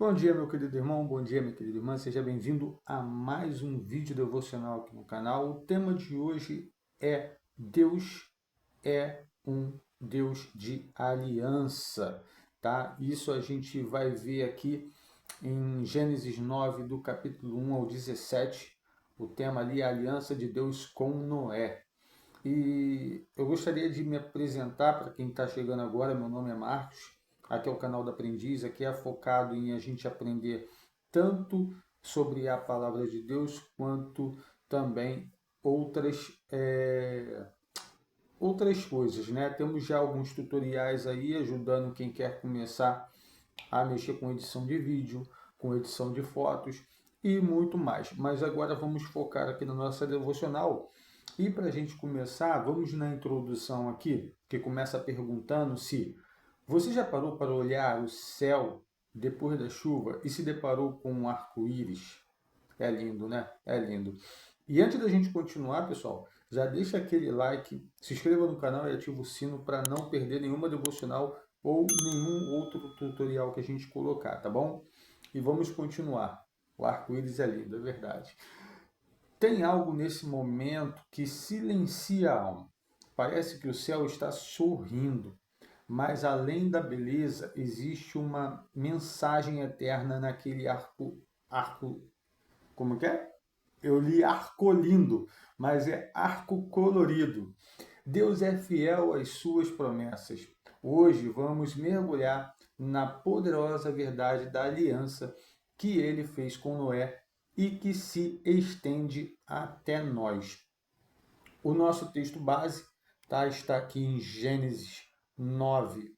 Bom dia, meu querido irmão, bom dia, minha querida irmã, seja bem-vindo a mais um vídeo devocional aqui no canal. O tema de hoje é Deus é um Deus de aliança, tá? Isso a gente vai ver aqui em Gênesis 9, do capítulo 1 ao 17. O tema ali é a aliança de Deus com Noé. E eu gostaria de me apresentar para quem está chegando agora. Meu nome é Marcos, aqui é o canal da Aprendiz, aqui é focado em a gente aprender tanto sobre a palavra de Deus quanto também outras, outras coisas, né? Temos já alguns tutoriais aí ajudando quem quer começar a mexer com edição de vídeo, com edição de fotos e muito mais. Mas agora vamos focar aqui na nossa devocional. E para a gente começar, vamos na introdução aqui, que começa perguntando se você já parou para olhar o céu depois da chuva e se deparou com um arco-íris? É lindo, né? É lindo. E antes da gente continuar, pessoal, já deixa aquele like, se inscreva no canal e ativa o sino para não perder nenhuma devocional ou nenhum outro tutorial que a gente colocar, tá bom? E vamos continuar. O arco-íris é lindo, é verdade. Tem algo nesse momento que silencia a alma. Parece que o céu está sorrindo, mas além da beleza, existe uma mensagem eterna naquele arco, como que é? Eu li arco lindo, mas é arco colorido. Deus é fiel às suas promessas. Hoje vamos mergulhar na poderosa verdade da aliança que ele fez com Noé e que se estende até nós. O nosso texto base está aqui em Gênesis 9,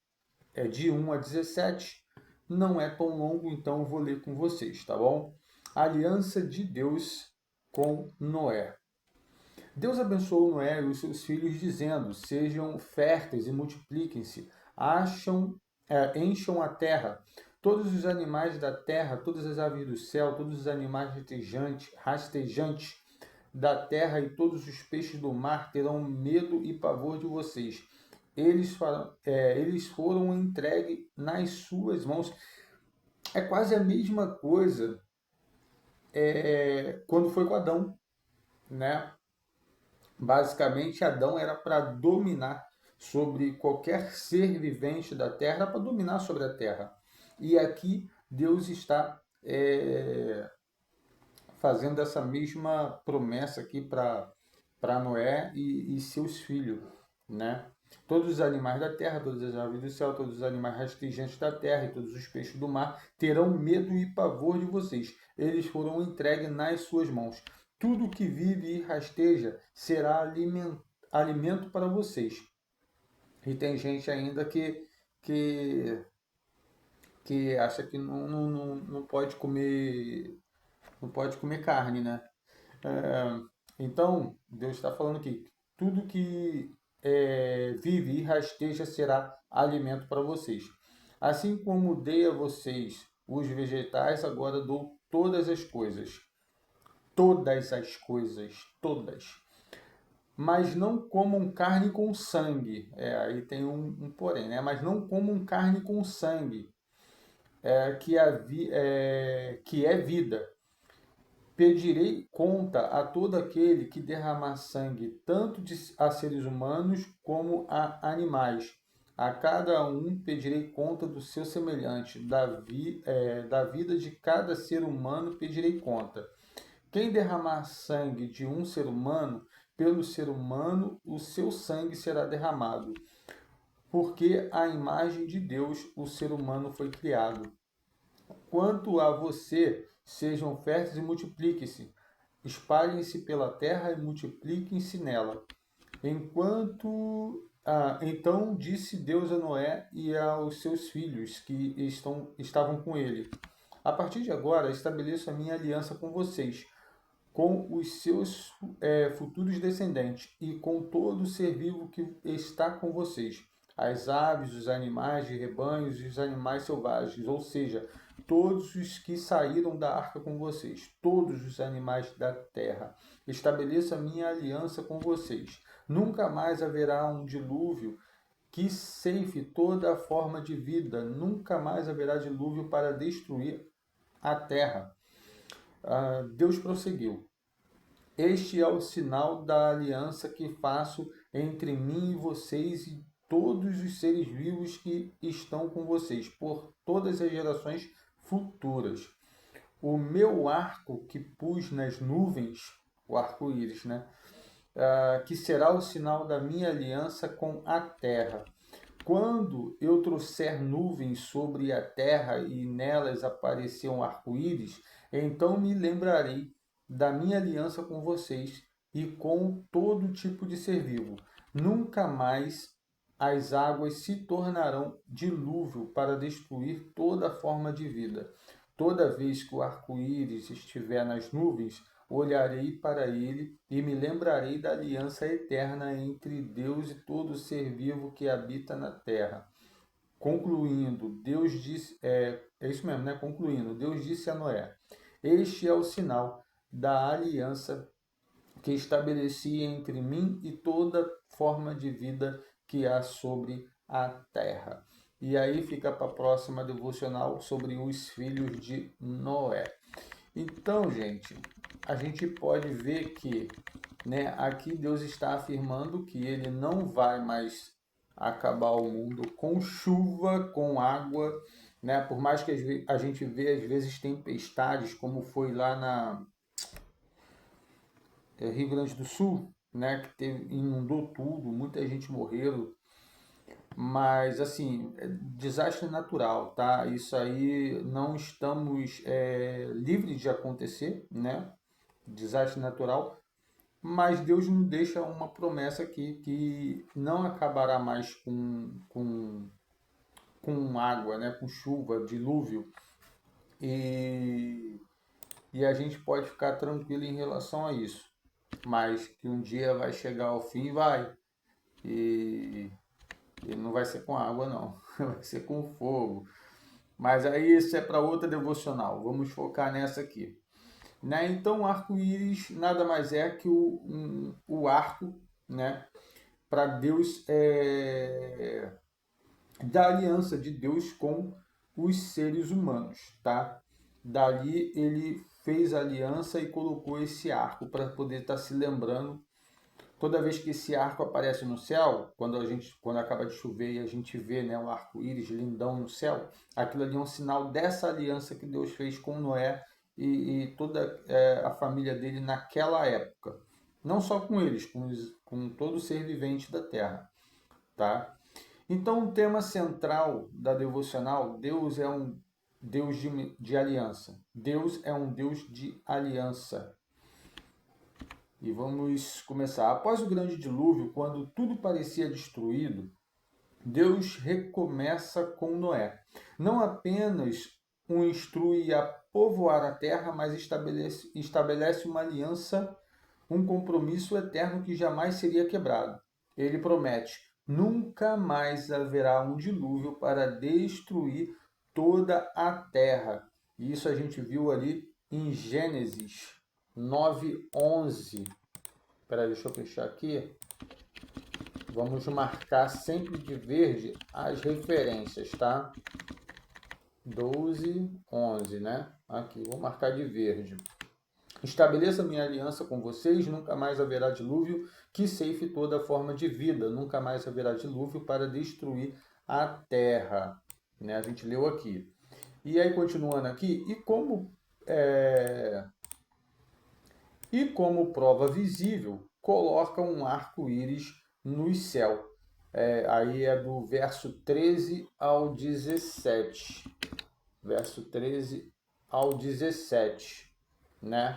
de 1 a 17. Não é tão longo, então eu vou ler com vocês, tá bom? A aliança de Deus com Noé. Deus abençoou Noé e os seus filhos, dizendo: Sejam férteis e multipliquem-se, encham a terra. Todos os animais da terra, todas as aves do céu, todos os animais rastejantes da terra e todos os peixes do mar terão medo e pavor de vocês. Eles foram entregues nas suas mãos. É quase a mesma coisa quando foi com Adão, né? Basicamente, Adão era para dominar sobre qualquer ser vivente da terra, para dominar sobre a terra. E aqui Deus está fazendo essa mesma promessa aqui para Noé e seus filhos, né? Todos os animais da terra, todas as aves do céu, todos os animais rastejantes da terra e todos os peixes do mar terão medo e pavor de vocês. Eles foram entregues nas suas mãos. Tudo que vive e rasteja será alimento para vocês. E tem gente ainda que, que acha que não pode comer, não pode comer carne, né? É, então, Deus está falando aqui, tudo que vive e rasteja será alimento para vocês. Assim como dei a vocês os vegetais, agora dou todas as coisas. Todas as coisas, todas. Mas não comam carne com sangue. Aí tem um porém, né? Mas não comam carne com sangue, que é vida. Pedirei conta a todo aquele que derramar sangue, tanto a seres humanos como a animais. A cada um pedirei conta do seu semelhante, da vida de cada ser humano pedirei conta. Quem derramar sangue de um ser humano, pelo ser humano o seu sangue será derramado, porque a imagem de Deus o ser humano foi criado. Quanto a você, sejam férteis e multipliquem-se, espalhem-se pela terra e multipliquem-se nela. Então disse Deus a Noé e aos seus filhos que estavam com ele: A partir de agora estabeleço a minha aliança com vocês, com os seus futuros descendentes e com todo ser vivo que está com vocês, as aves, os animais de rebanhos e os animais selvagens, ou seja, todos os que saíram da arca com vocês, todos os animais da terra. Estabeleça minha aliança com vocês. Nunca mais haverá um dilúvio que ceife toda a forma de vida. Nunca mais haverá dilúvio para destruir a terra. Deus prosseguiu: este é o sinal da aliança que faço entre mim e vocês e todos os seres vivos que estão com vocês, por todas as gerações futuras. O meu arco que pus nas nuvens, o arco-íris, né? Que será o sinal da minha aliança com a terra. Quando eu trouxer nuvens sobre a terra e nelas aparecer um arco-íris, então me lembrarei da minha aliança com vocês e com todo tipo de ser vivo. Nunca mais as águas se tornarão dilúvio para destruir toda forma de vida. Toda vez que o arco-íris estiver nas nuvens, olharei para ele e me lembrarei da aliança eterna entre Deus e todo ser vivo que habita na terra. Concluindo, Deus disse, é isso mesmo, né? Concluindo, Deus disse a Noé: este é o sinal da aliança que estabeleci entre mim e toda forma de vida que há sobre a terra. E aí fica para a próxima devocional sobre os filhos de Noé. Então, gente, a gente pode ver que, né, aqui Deus está afirmando que ele não vai mais acabar o mundo com chuva, com água, né? Por mais que a gente vê às vezes tempestades, como foi lá na Rio Grande do Sul, né, que inundou tudo, muita gente morreu, mas assim, desastre natural, tá? Isso aí não estamos livres de acontecer, né? Desastre natural, mas Deus nos deixa uma promessa aqui que não acabará mais com água, né? Com chuva, dilúvio, e, e a gente pode ficar tranquilo em relação a isso, mas que um dia vai chegar ao fim, vai, e, e não vai ser com água, não, vai ser com fogo. Mas aí isso é para outra devocional, vamos focar nessa aqui. Né? Então, o arco-íris nada mais é que o arco, né? Para Deus, da aliança de Deus com os seres humanos, tá? Dali ele fez a aliança e colocou esse arco para poder estar se lembrando. Toda vez que esse arco aparece no céu, quando acaba de chover e a gente vê, né, o arco-íris lindão no céu, aquilo ali é um sinal dessa aliança que Deus fez com Noé e toda a família dele naquela época. Não só com eles, com todo ser vivente da terra, tá? Então, o tema central da devocional: Deus é um Deus de aliança. Deus é um Deus de aliança. E vamos começar. Após o grande dilúvio, quando tudo parecia destruído, Deus recomeça com Noé. Não apenas o instrui a povoar a terra, mas estabelece uma aliança, um compromisso eterno que jamais seria quebrado. Ele promete: nunca mais haverá um dilúvio para destruir toda a terra. E isso a gente viu ali em Gênesis 9:11. Espera aí, deixa eu fechar aqui. Vamos marcar sempre de verde as referências, tá? 12, 11, né? Aqui, vou marcar de verde. Estabeleça minha aliança com vocês, nunca mais haverá dilúvio que ceife toda forma de vida, nunca mais haverá dilúvio para destruir a terra. Né? A gente leu aqui. E aí, continuando aqui, e como prova visível, coloca um arco-íris no céu. Aí é do verso 13 ao 17. Verso 13 ao 17, né?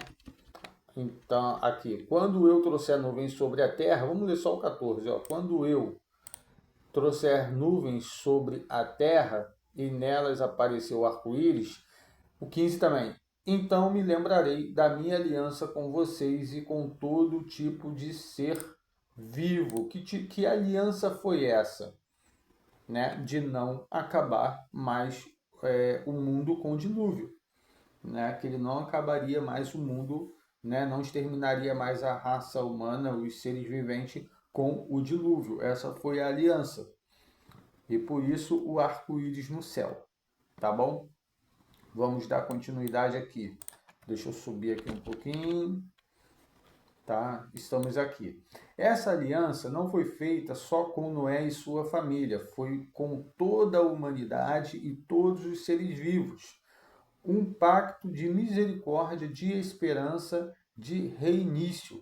Então, aqui, quando eu trouxer nuvens sobre a terra, vamos ler só o 14, ó. Quando eu trouxer nuvens sobre a terra e nelas apareceu o arco-íris, o 15 também. Então me lembrarei da minha aliança com vocês e com todo tipo de ser vivo. Que aliança foi essa? Né? De não acabar mais o mundo com o dilúvio. Né? Que ele não acabaria mais o mundo, né? Não exterminaria mais a raça humana, os seres viventes com o dilúvio. Essa foi a aliança. E por isso o arco-íris no céu. Tá bom? Vamos dar continuidade aqui. Deixa eu subir aqui um pouquinho. Tá? Estamos aqui. Essa aliança não foi feita só com Noé e sua família, foi com toda a humanidade e todos os seres vivos. Um pacto de misericórdia, de esperança, de reinício.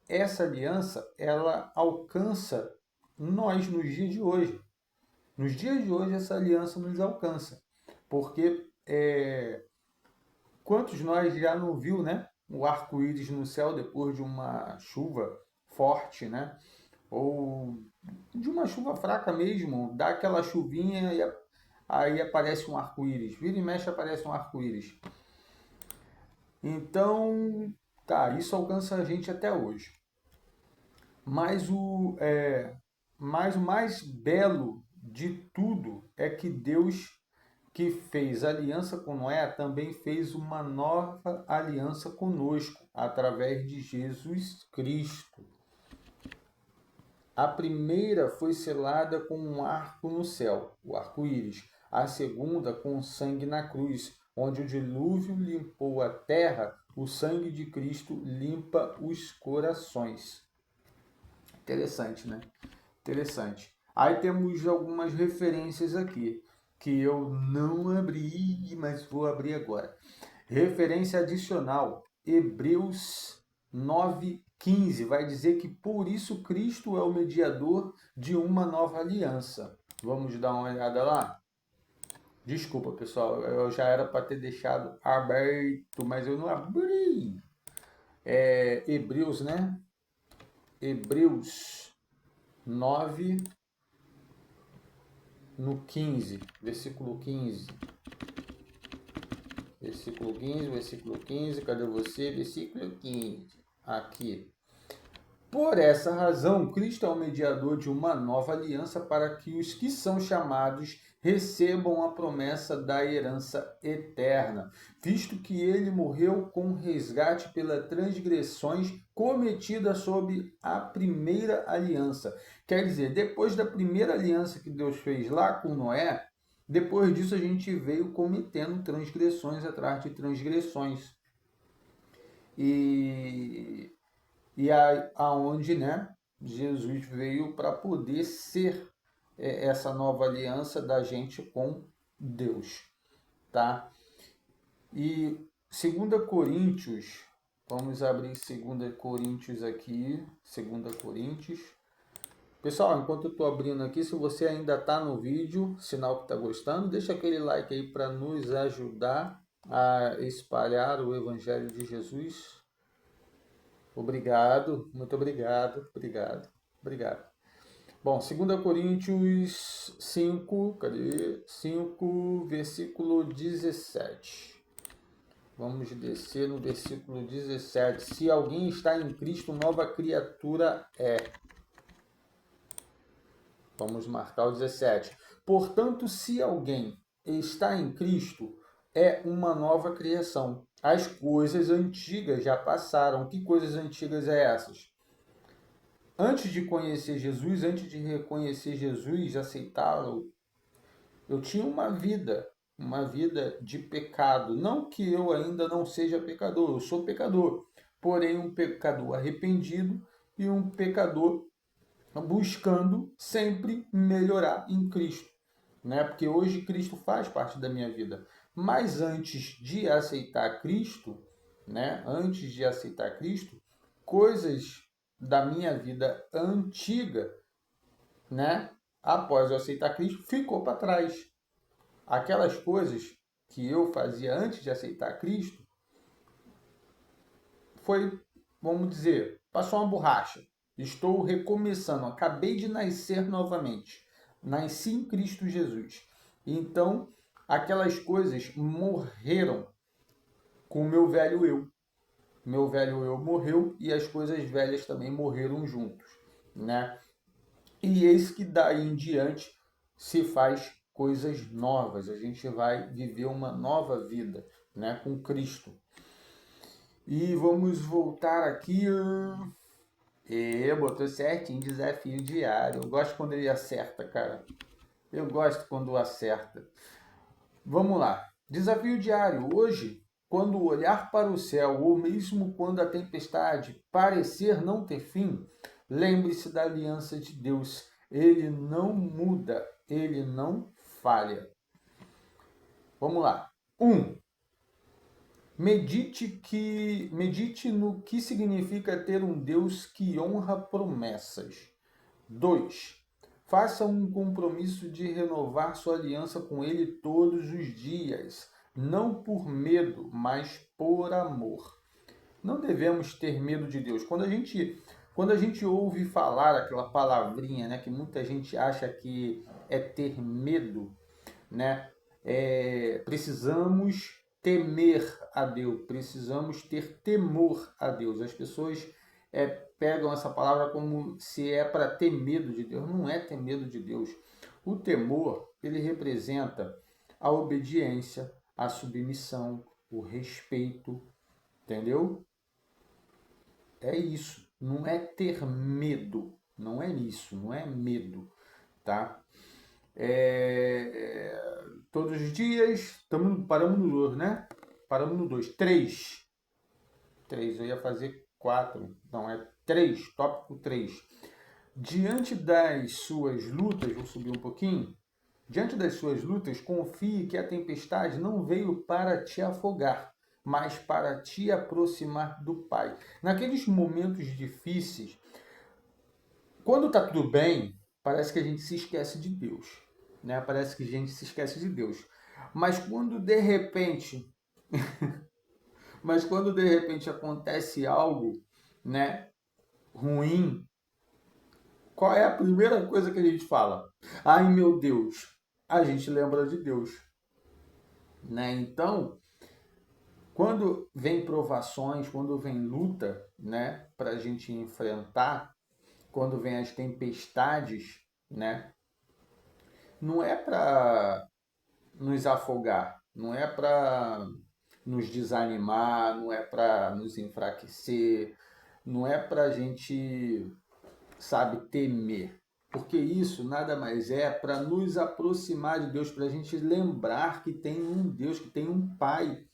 Essa aliança, ela alcança nós nos dias de hoje. Nos dias de hoje, essa aliança nos alcança. Porque quantos nós já não viu, né? O arco-íris no céu depois de uma chuva forte, né? Ou de uma chuva fraca mesmo, dá aquela chuvinha e aí aparece um arco-íris. Vira e mexe aparece um arco-íris. Então, tá, isso alcança a gente até hoje. Mas mas o mais belo de tudo é que Deus, que fez aliança com Noé, também fez uma nova aliança conosco, através de Jesus Cristo. A primeira foi selada com um arco no céu, o arco-íris. A segunda com sangue na cruz, onde o dilúvio limpou a terra, o sangue de Cristo limpa os corações. Interessante, né? Interessante. Aí temos algumas referências aqui, que eu não abri, mas vou abrir agora. Referência adicional, Hebreus 9:15, vai dizer que por isso Cristo é o mediador de uma nova aliança. Vamos dar uma olhada lá? Desculpa, pessoal, eu já era para ter deixado aberto, mas eu não abri. Hebreus, né? Hebreus 9, no 15, versículo 15. Versículo 15, cadê você? Versículo 15, aqui. Por essa razão, Cristo é o mediador de uma nova aliança para que os que são chamados recebam a promessa da herança eterna, visto que ele morreu com resgate pelas transgressões cometidas sob a primeira aliança. Quer dizer, depois da primeira aliança que Deus fez lá com Noé, depois disso a gente veio cometendo transgressões atrás de transgressões. Aonde, né, Jesus veio para poder ser essa nova aliança da gente com Deus, tá? E 2 Coríntios, vamos abrir 2 Coríntios aqui, 2 Coríntios. Pessoal, enquanto eu estou abrindo aqui, se você ainda está no vídeo, sinal que está gostando, deixa aquele like aí para nos ajudar a espalhar o Evangelho de Jesus. Obrigado, muito obrigado, obrigado. Bom, 2 Coríntios 5, cadê? 5, versículo 17. Vamos descer no versículo 17. Se alguém está em Cristo, nova criatura é. Vamos marcar o 17. Portanto, se alguém está em Cristo, é uma nova criação. As coisas antigas já passaram. Que coisas antigas é essas? Antes de conhecer Jesus, antes de reconhecer Jesus, aceitá-lo, eu tinha uma vida de pecado. Não que eu ainda não seja pecador, eu sou pecador, porém um pecador arrependido e um pecador buscando sempre melhorar em Cristo, né? Porque hoje Cristo faz parte da minha vida. Mas antes de aceitar Cristo, né? Antes de aceitar Cristo, coisas da minha vida antiga, né? Após eu aceitar Cristo, ficou para trás. Aquelas coisas que eu fazia antes de aceitar Cristo foi, vamos dizer, passou uma borracha. Estou recomeçando, acabei de nascer novamente. Nasci em Cristo Jesus. Então, aquelas coisas morreram com o meu velho eu. Meu velho eu morreu e as coisas velhas também morreram juntos, né? E eis que daí em diante se faz coisas novas. A gente vai viver uma nova vida, né, com Cristo. E vamos voltar aqui. Botou certinho, desafio diário. Eu gosto quando ele acerta, cara. Eu gosto quando acerta. Vamos lá. Desafio diário. Hoje, quando olhar para o céu, ou mesmo quando a tempestade parecer não ter fim, lembre-se da aliança de Deus. Ele não muda, ele não falha. Vamos lá. 1. Medite no que significa ter um Deus que honra promessas. 2. Faça um compromisso de renovar sua aliança com Ele todos os dias, não por medo, mas por amor. Não devemos ter medo de Deus. Quando a gente ouve falar aquela palavrinha, né, que muita gente acha que é ter medo, né? Precisamos temer a Deus, precisamos ter temor a Deus. As pessoas pegam essa palavra como se é para ter medo de Deus. Não é ter medo de Deus. O temor, ele representa a obediência, a submissão, o respeito, entendeu? É isso. Não é ter medo. Não é isso. Não é medo, tá? Todos os dias, paramos no 2, né? Paramos no 2. 3. 3, eu ia fazer 4. Não, é 3, tópico 3. Diante das suas lutas, vou subir um pouquinho. Diante das suas lutas, confie que a tempestade não veio para te afogar, mas para te aproximar do Pai. Naqueles momentos difíceis, quando está tudo bem, parece que a gente se esquece de Deus, né? Parece que a gente se esquece de Deus. Mas quando de repente, mas quando de repente acontece algo, né, ruim, qual é a primeira coisa que a gente fala? Ai, meu Deus. A gente lembra de Deus, né? Então, quando vem provações, quando vem luta, né, para a gente enfrentar, quando vem as tempestades, né, não é para nos afogar, não é para nos desanimar, não é para nos enfraquecer, não é para a gente, sabe, temer. Porque isso nada mais é para nos aproximar de Deus, para a gente lembrar que tem um Deus, que tem um Pai,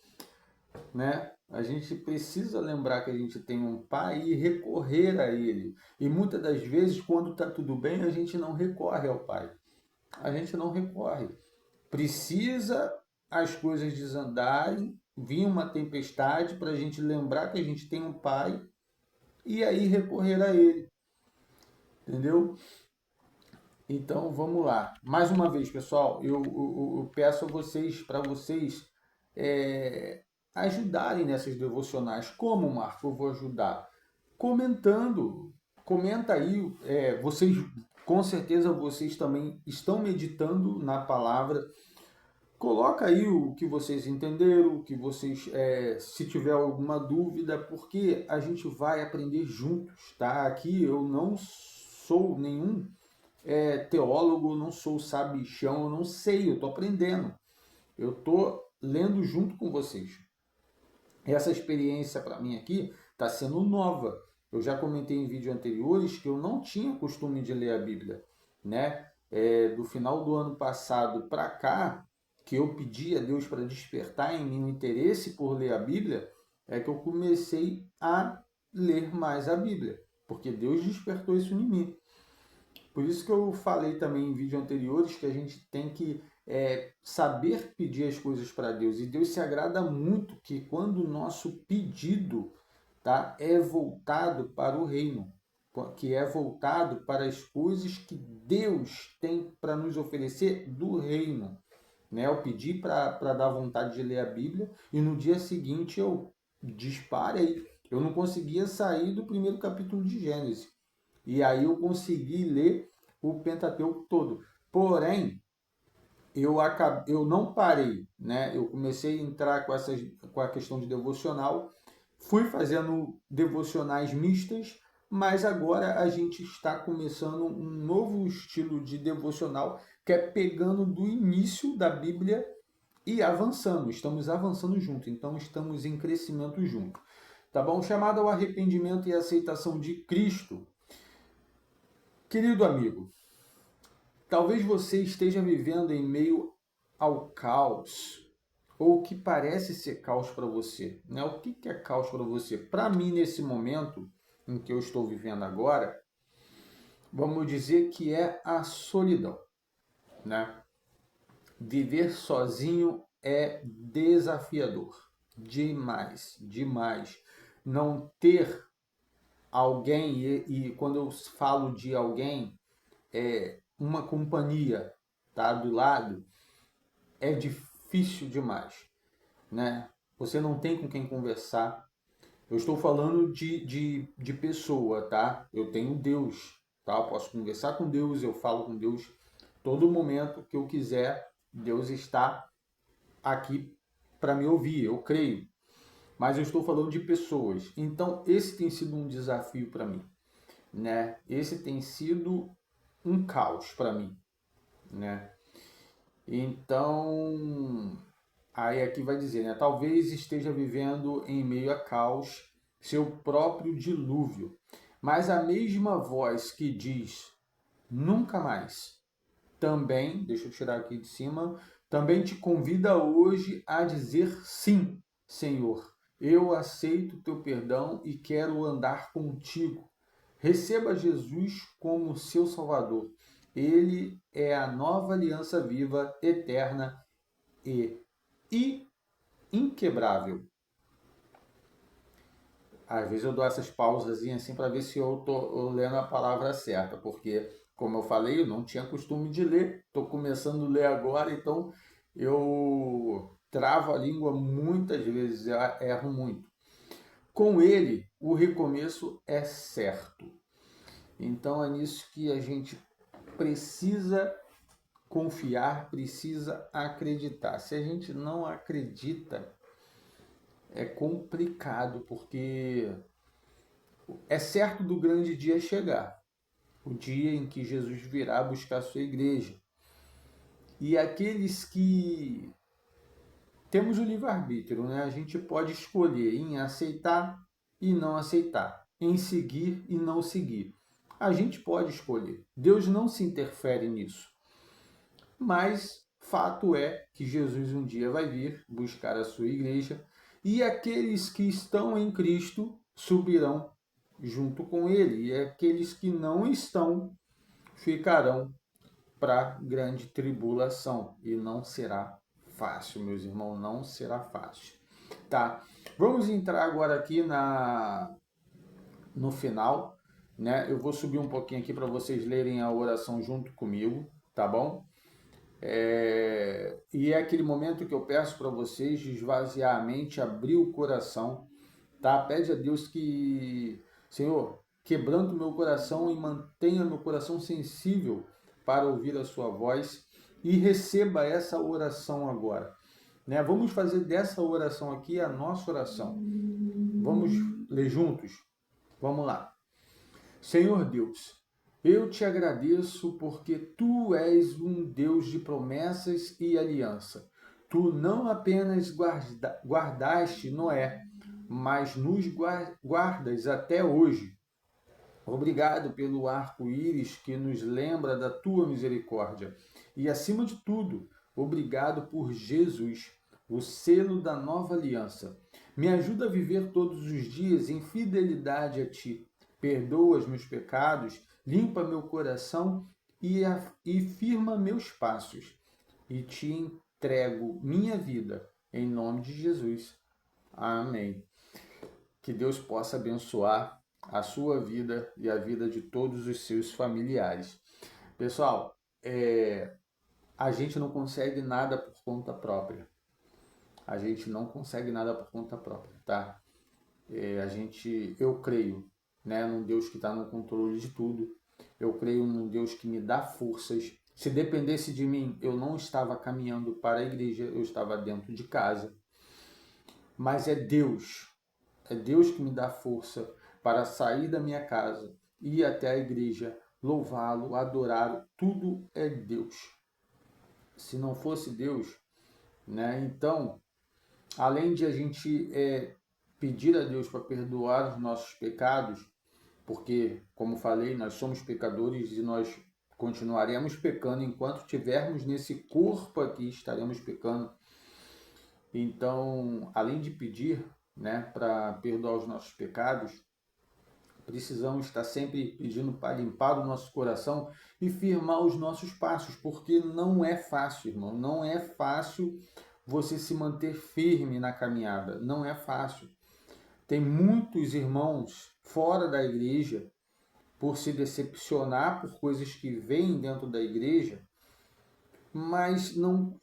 né? A gente precisa lembrar que a gente tem um Pai e recorrer a Ele. E muitas das vezes, quando está tudo bem, a gente não recorre ao Pai. A gente não recorre. Precisa as coisas desandarem, vir uma tempestade para a gente lembrar que a gente tem um Pai e aí recorrer a Ele, entendeu? Então vamos lá. Mais uma vez, pessoal, eu peço a vocês, para vocês ajudarem nessas devocionais. Como, Marco, eu vou ajudar? Comentando. Comenta aí. Vocês, com certeza, vocês também estão meditando na palavra. Coloca aí o que vocês entenderam, o que vocês, se tiver alguma dúvida, porque a gente vai aprender juntos, tá? Aqui eu não sou nenhum teólogo, não sou sabichão, eu não sei, eu estou aprendendo. Eu estou lendo junto com vocês. Essa experiência para mim aqui está sendo nova. Eu já comentei em vídeos anteriores que eu não tinha costume de ler a Bíblia, né? Do final do ano passado para cá, que eu pedi a Deus para despertar em mim o interesse por ler a Bíblia, é que eu comecei a ler mais a Bíblia, porque Deus despertou isso em mim. Por isso que eu falei também em vídeos anteriores que a gente tem que saber pedir as coisas para Deus. E Deus se agrada muito que quando o nosso pedido, tá, é voltado para o reino, que é voltado para as coisas que Deus tem para nos oferecer do reino. Né? Eu pedi para dar vontade de ler a Bíblia e no dia seguinte eu disparei. Eu não conseguia sair do primeiro capítulo de Gênesis. E aí eu consegui ler o Pentateuco todo. Porém, eu não parei, né? Eu comecei a entrar com a questão de devocional, fui fazendo devocionais mistas, mas agora a gente está começando um novo estilo de devocional que é pegando do início da Bíblia e avançando. Estamos avançando junto, então estamos em crescimento junto. Tá bom? Chamado ao arrependimento e aceitação de Cristo. Querido amigo, talvez você esteja vivendo em meio ao caos, ou o que parece ser caos para você, né? O que é caos para você? Para mim, nesse momento em que eu estou vivendo agora, vamos dizer que é a solidão, né? Viver sozinho é desafiador, demais, demais. Não ter alguém, e quando eu falo de alguém, é uma companhia, tá, do lado, é difícil demais, né? Você não tem com quem conversar. Eu estou falando de pessoa, tá? Eu tenho Deus, tá? Eu posso conversar com Deus, eu falo com Deus todo momento que eu quiser. Deus está aqui para me ouvir, eu creio. Mas eu estou falando de pessoas. Então, esse tem sido um desafio para mim, né? Esse tem sido um caos para mim, né? Então, aí aqui vai dizer, né? Talvez esteja vivendo em meio a caos, seu próprio dilúvio. Mas a mesma voz que diz nunca mais, também, deixa eu tirar aqui de cima, também te convida hoje a dizer sim, Senhor. Eu aceito o teu perdão e quero andar contigo. Receba Jesus como seu Salvador. Ele é a nova aliança viva, eterna e inquebrável. Às vezes eu dou essas pausas assim para ver se eu estou lendo a palavra certa, porque, como eu falei, eu não tinha costume de ler, estou começando a ler agora, então eu travo a língua muitas vezes, erro muito. Com ele, o recomeço é certo. Então é nisso que a gente precisa confiar, precisa acreditar. Se a gente não acredita, é complicado, porque é certo do grande dia chegar, o dia em que Jesus virá buscar a sua igreja. E aqueles que temos o livre-arbítrio, né? A gente pode escolher em aceitar e não aceitar, em seguir e não seguir. A gente pode escolher. Deus não se interfere nisso. Mas fato é que Jesus um dia vai vir buscar a sua igreja e aqueles que estão em Cristo subirão junto com ele, e aqueles que não estão ficarão para grande tribulação. E não será fácil, meus irmãos, não será fácil. Tá? Vamos entrar agora aqui no final, né? Eu vou subir um pouquinho aqui para vocês lerem a oração junto comigo, tá bom? E é aquele momento que eu peço para vocês esvaziar a mente, abrir o coração, tá? Pede a Deus que, Senhor, quebranta o meu coração e mantenha meu coração sensível para ouvir a sua voz, e receba essa oração agora, né? Vamos fazer dessa oração aqui a nossa oração. Vamos ler juntos? Vamos lá. Senhor Deus, eu te agradeço porque tu és um Deus de promessas e aliança. Tu não apenas guardaste Noé, mas nos guardas até hoje. Obrigado pelo arco-íris que nos lembra da tua misericórdia. E, acima de tudo, obrigado por Jesus, o selo da nova aliança. Me ajuda a viver todos os dias em fidelidade a ti. Perdoa os meus pecados, limpa meu coração e firma meus passos. E te entrego minha vida, em nome de Jesus. Amém. Que Deus possa abençoar a sua vida e a vida de todos os seus familiares. Pessoal, a gente não consegue nada por conta própria. A gente não consegue nada por conta própria, tá? Eu creio, né, num Deus que está no controle de tudo. Eu creio num Deus que me dá forças. Se dependesse de mim, eu não estava caminhando para a igreja, eu estava dentro de casa. Mas é Deus que me dá força para sair da minha casa, ir até a igreja, louvá-lo, adorá-lo. Tudo é Deus. Se não fosse Deus, né? Então, além de a gente pedir a Deus para perdoar os nossos pecados, porque, como falei, nós somos pecadores e nós continuaremos pecando enquanto tivermos nesse corpo aqui, estaremos pecando. Então, além de pedir, né, para perdoar os nossos pecados, precisamos estar sempre pedindo para limpar o nosso coração e firmar os nossos passos, porque não é fácil, irmão, não é fácil você se manter firme na caminhada, não é fácil. Tem muitos irmãos fora da igreja, por se decepcionar por coisas que vêm dentro da igreja, mas não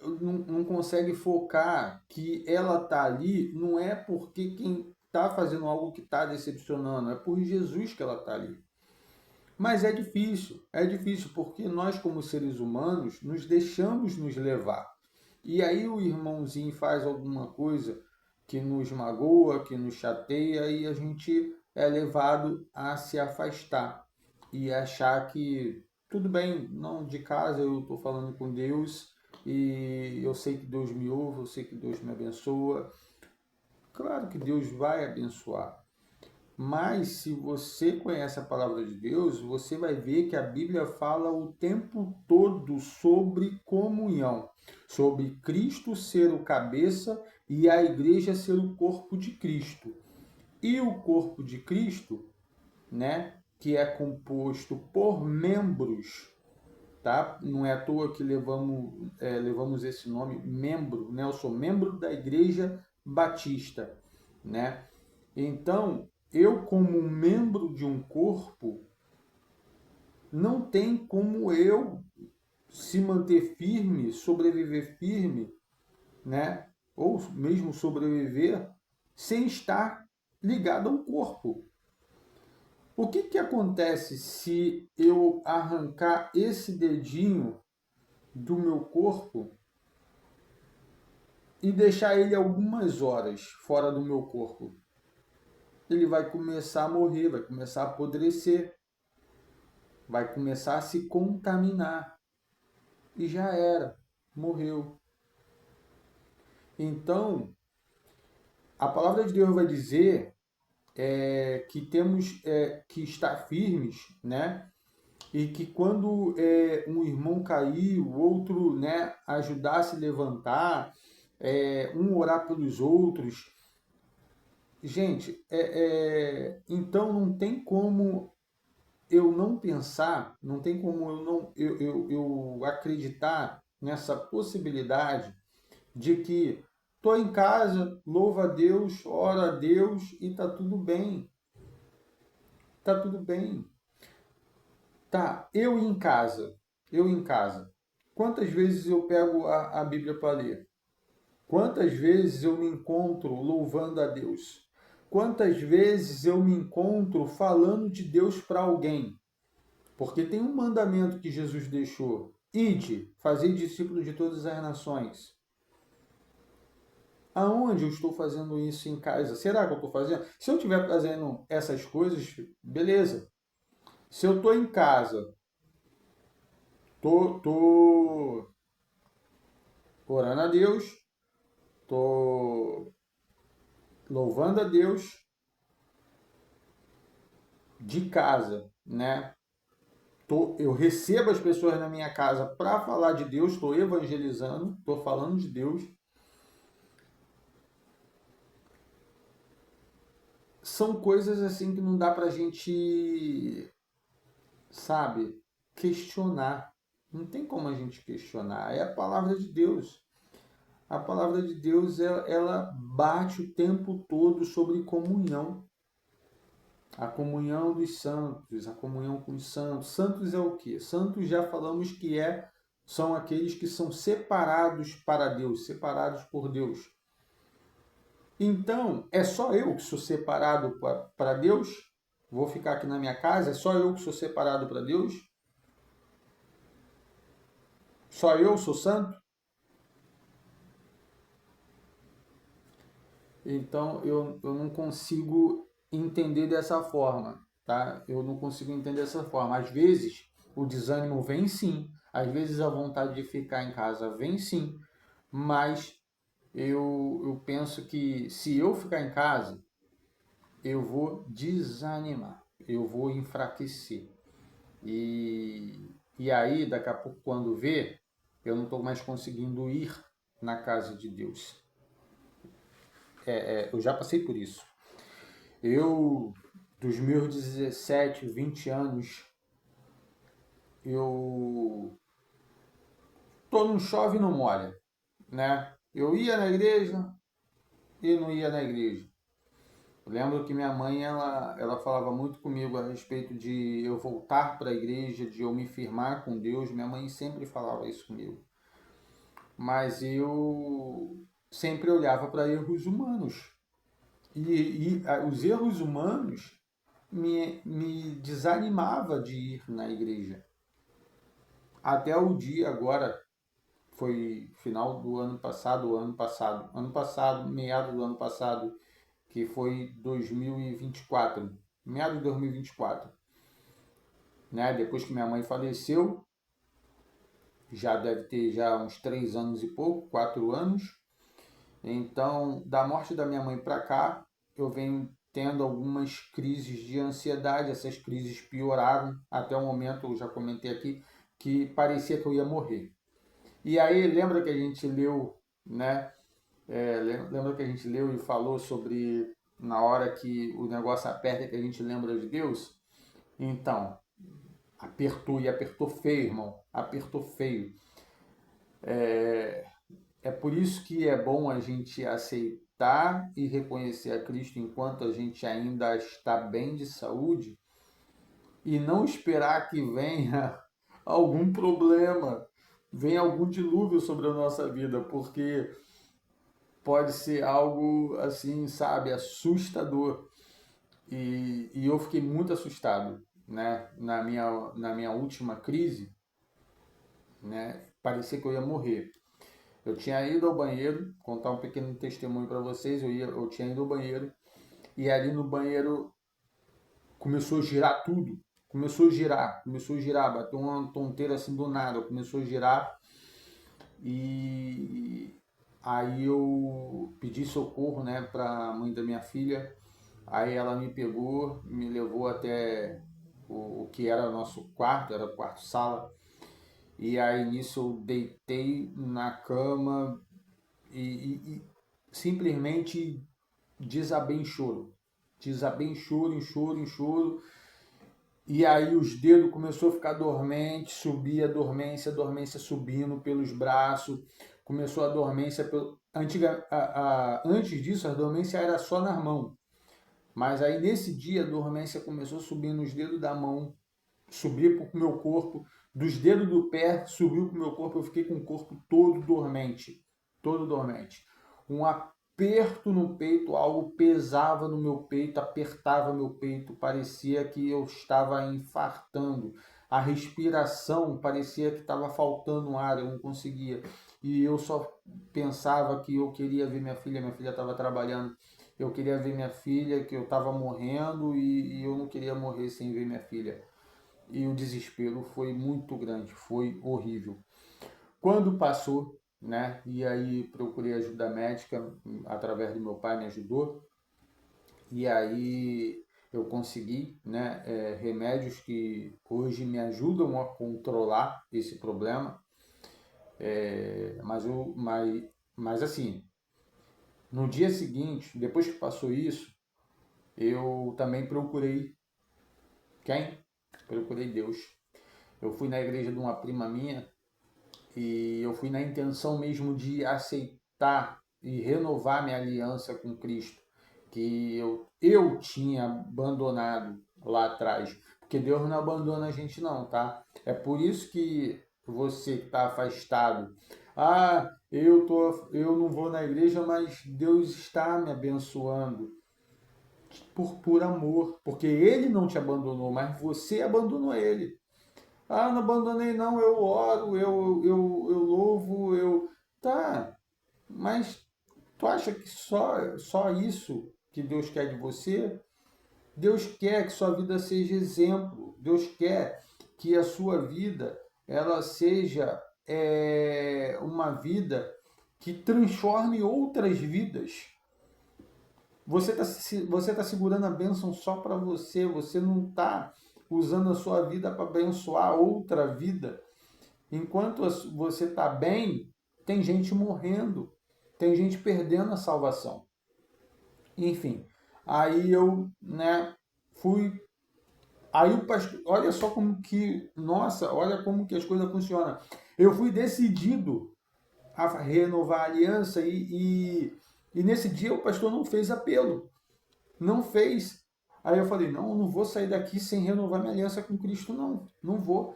consegue focar que ela está ali, não é porque quem está fazendo algo que está decepcionando, é por Jesus que ela está ali. Mas é difícil porque nós, como seres humanos, nos deixamos nos levar. E aí o irmãozinho faz alguma coisa que nos magoa, que nos chateia, e a gente é levado a se afastar e achar que tudo bem, não de casa, eu estou falando com Deus e eu sei que Deus me ouve, eu sei que Deus me abençoa. Claro que Deus vai abençoar, mas se você conhece a palavra de Deus, você vai ver que a Bíblia fala o tempo todo sobre comunhão, sobre Cristo ser o cabeça e a igreja ser o corpo de Cristo. E o corpo de Cristo, né, que é composto por membros, tá? Não é à toa que levamos esse nome, membro, né? Eu sou membro da Igreja Batista, né? Então, eu como membro de um corpo, não tem como eu se manter firme, sobreviver firme, né? Ou mesmo sobreviver sem estar ligado ao corpo. O que que acontece se eu arrancar esse dedinho do meu corpo e deixar ele algumas horas fora do meu corpo? Ele vai começar a morrer, vai começar a apodrecer, vai começar a se contaminar. E já era, morreu. Então, a palavra de Deus vai dizer que temos que estar firmes, né? E que quando um irmão cair, o outro, né, ajudar a se levantar, um orar pelos outros. Gente, então não tem como eu não pensar, não tem como eu não eu acreditar nessa possibilidade de que tô em casa, louva a Deus, ora a Deus e tá tudo bem. Tá tudo bem. Tá, eu em casa. Quantas vezes eu pego a Bíblia para ler? Quantas vezes eu me encontro louvando a Deus? Quantas vezes eu me encontro falando de Deus para alguém? Porque tem um mandamento que Jesus deixou: ide, fazei discípulos de todas as nações. Aonde eu estou fazendo isso em casa? Será que eu estou fazendo? Se eu estiver fazendo essas coisas, beleza. Se eu estou em casa, tô orando a Deus, tô louvando a Deus de casa, né? Eu recebo as pessoas na minha casa para falar de Deus, estou evangelizando, estou falando de Deus. São coisas assim que não dá para a gente, sabe, questionar. Não tem como a gente questionar. É a palavra de Deus. A palavra de Deus, ela bate o tempo todo sobre comunhão. A comunhão dos santos, a comunhão com os santos. Santos é o quê? Santos já falamos que são aqueles que são separados para Deus, separados por Deus. Então, é só eu que sou separado para Deus? Vou ficar aqui na minha casa? É só eu que sou separado para Deus? Só eu sou santo? Então, eu não consigo entender dessa forma, tá? Eu não consigo entender dessa forma. Às vezes, o desânimo vem sim, às vezes a vontade de ficar em casa vem sim, mas eu penso que se eu ficar em casa, eu vou desanimar, eu vou enfraquecer. E aí, daqui a pouco, quando vê, eu não estou mais conseguindo ir na casa de Deus. eu já passei por isso. Eu, dos meus 17, 20 anos, eu tô num chove e não molha, né? Eu ia na igreja e não ia na igreja. Eu lembro que minha mãe, ela falava muito comigo a respeito de eu voltar para a igreja, de eu me firmar com Deus. Minha mãe sempre falava isso comigo. Mas eu sempre olhava para erros humanos. Os erros humanos me desanimava de ir na igreja. Até o dia agora, foi final do ano passado, meado do ano passado, que foi 2024, meado de 2024, né? Depois que minha mãe faleceu, já deve ter já uns 3 anos e pouco, 4 anos. Então, da morte da minha mãe para cá, eu venho tendo algumas crises de ansiedade. Essas crises pioraram até o momento, eu já comentei aqui, que parecia que eu ia morrer. E aí, lembra que a gente leu, né? Lembra que a gente leu e falou sobre na hora que o negócio aperta que a gente lembra de Deus? Então, apertou e apertou feio, irmão. Apertou feio. É por isso que é bom a gente aceitar e reconhecer a Cristo enquanto a gente ainda está bem de saúde e não esperar que venha algum problema, venha algum dilúvio sobre a nossa vida, porque pode ser algo assim, sabe, assustador. E eu fiquei muito assustado, né? Na minha última crise, né? Parecia que eu ia morrer. Eu tinha ido ao banheiro, contar um pequeno testemunho para vocês. Eu tinha ido ao banheiro e ali no banheiro começou a girar tudo. Começou a girar, bateu uma tonteira assim do nada, começou a girar e aí eu pedi socorro, né, para a mãe da minha filha. Aí ela me pegou, me levou até o que era o nosso quarto, era o quarto-sala. E aí nisso eu deitei na cama e simplesmente desabei em choro. Desabei em choro, em choro, em choro. E aí os dedos começou a ficar dormente, subia a dormência subindo pelos braços, começou a dormência pelo... Antes disso, a dormência era só nas mãos. Mas aí nesse dia a dormência começou a subir nos dedos da mão, subir para o meu corpo, dos dedos do pé subiu para o meu corpo, eu fiquei com o corpo todo dormente. Um aperto no peito, algo pesava no meu peito, apertava meu peito, parecia que eu estava infartando. A respiração parecia que estava faltando ar, eu não conseguia. E eu só pensava que eu queria ver minha filha estava trabalhando. Eu queria ver minha filha, que eu estava morrendo e eu não queria morrer sem ver minha filha. E o desespero foi muito grande, foi horrível. Quando passou, né? E aí procurei ajuda médica através do meu pai, me ajudou. E aí eu consegui, né? Remédios que hoje me ajudam a controlar esse problema. Mas assim, no dia seguinte, depois que passou isso, eu também procurei quem? Procurei Deus. Eu fui na igreja de uma prima minha e eu fui na intenção mesmo de aceitar e renovar minha aliança com Cristo, que eu tinha abandonado lá atrás. Porque Deus não abandona a gente não, tá? É por isso que você que está afastado, eu não vou na igreja, mas Deus está me abençoando por amor, porque Ele não te abandonou, mas você abandonou Ele. Não abandonei não, eu oro, eu louvo, eu... Tá, mas tu acha que só isso que Deus quer de você? Deus quer que sua vida seja exemplo. Deus quer que a sua vida ela seja uma vida que transforme outras vidas. Você tá segurando a bênção só para você. Você não está usando a sua vida para abençoar outra vida. Enquanto você está bem, tem gente morrendo, tem gente perdendo a salvação. Enfim, aí eu, né, fui. Aí o pastor, olha só como que, nossa, olha como que as coisas funcionam. Eu fui decidido a renovar a aliança e nesse dia o pastor não fez apelo, não fez. Aí eu falei, não, eu não vou sair daqui sem renovar minha aliança com Cristo, não, não vou.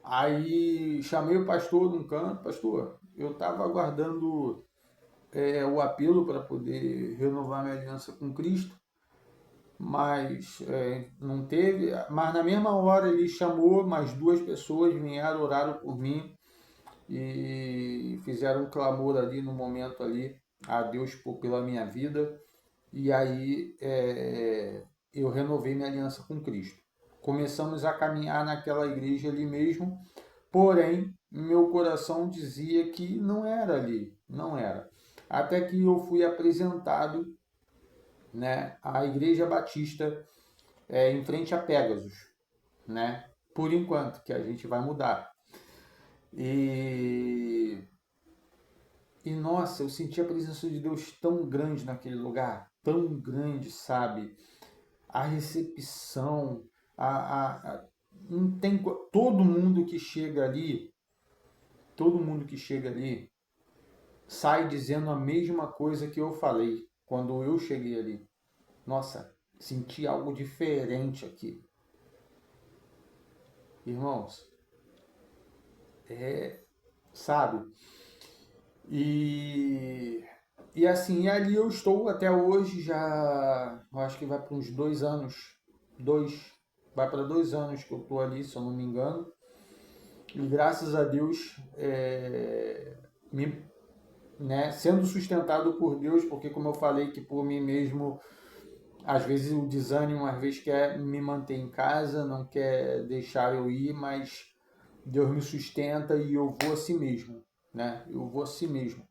Aí chamei o pastor num canto, pastor, eu estava aguardando o apelo para poder renovar minha aliança com Cristo, mas não teve. Mas na mesma hora ele chamou mais duas pessoas, vieram, oraram por mim e fizeram um clamor ali no momento ali a Deus pela minha vida. E aí eu renovei minha aliança com Cristo. Começamos a caminhar naquela igreja ali mesmo, porém meu coração dizia que não era ali, não era. Até que eu fui apresentado, né, à Igreja Batista em frente a Pégasus, né? Por enquanto, que a gente vai mudar. E, e nossa, eu senti a presença de Deus tão grande naquele lugar, tão grande, sabe? A recepção, não tem todo mundo que chega ali, todo mundo que chega ali sai dizendo a mesma coisa que eu falei quando eu cheguei ali. Nossa, senti algo diferente aqui. Irmãos, sabe? E, e assim, ali eu estou até hoje, já eu acho que vai para uns 2 anos, vai para 2 anos que eu estou ali, se eu não me engano. E graças a Deus, me, né, sendo sustentado por Deus, porque como eu falei que por mim mesmo, às vezes o desânimo, às vezes quer me manter em casa, não quer deixar eu ir, mas Deus me sustenta e eu vou assim mesmo, né? Eu vou assim mesmo.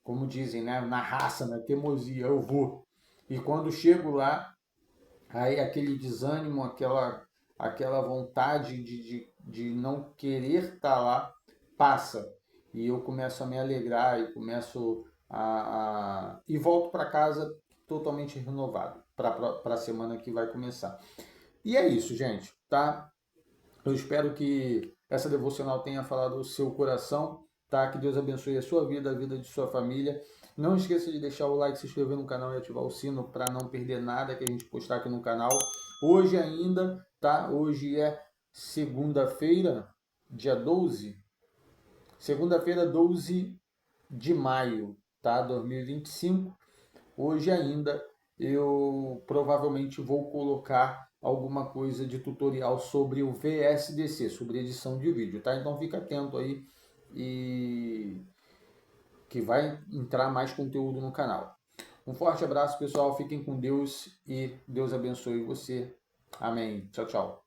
Como dizem, né? Na raça, na teimosia, eu vou. E quando chego lá, aí aquele desânimo, aquela vontade de não querer estar lá, passa. E eu começo a me alegrar e começo e volto para casa totalmente renovado para a semana que vai começar. E é isso, gente, tá? Eu espero que essa devocional tenha falado o seu coração, tá? Que Deus abençoe a sua vida, a vida de sua família. Não esqueça de deixar o like, se inscrever no canal e ativar o sino para não perder nada que a gente postar aqui no canal. Hoje ainda, tá? Hoje é segunda-feira, dia 12. Segunda-feira, 12 de maio, tá? 2025. Hoje ainda eu provavelmente vou colocar alguma coisa de tutorial sobre o VSDC, sobre edição de vídeo, tá? Então fica atento aí e que vai entrar mais conteúdo no canal. Um forte abraço, pessoal. Fiquem com Deus e Deus abençoe você. Amém. Tchau, tchau.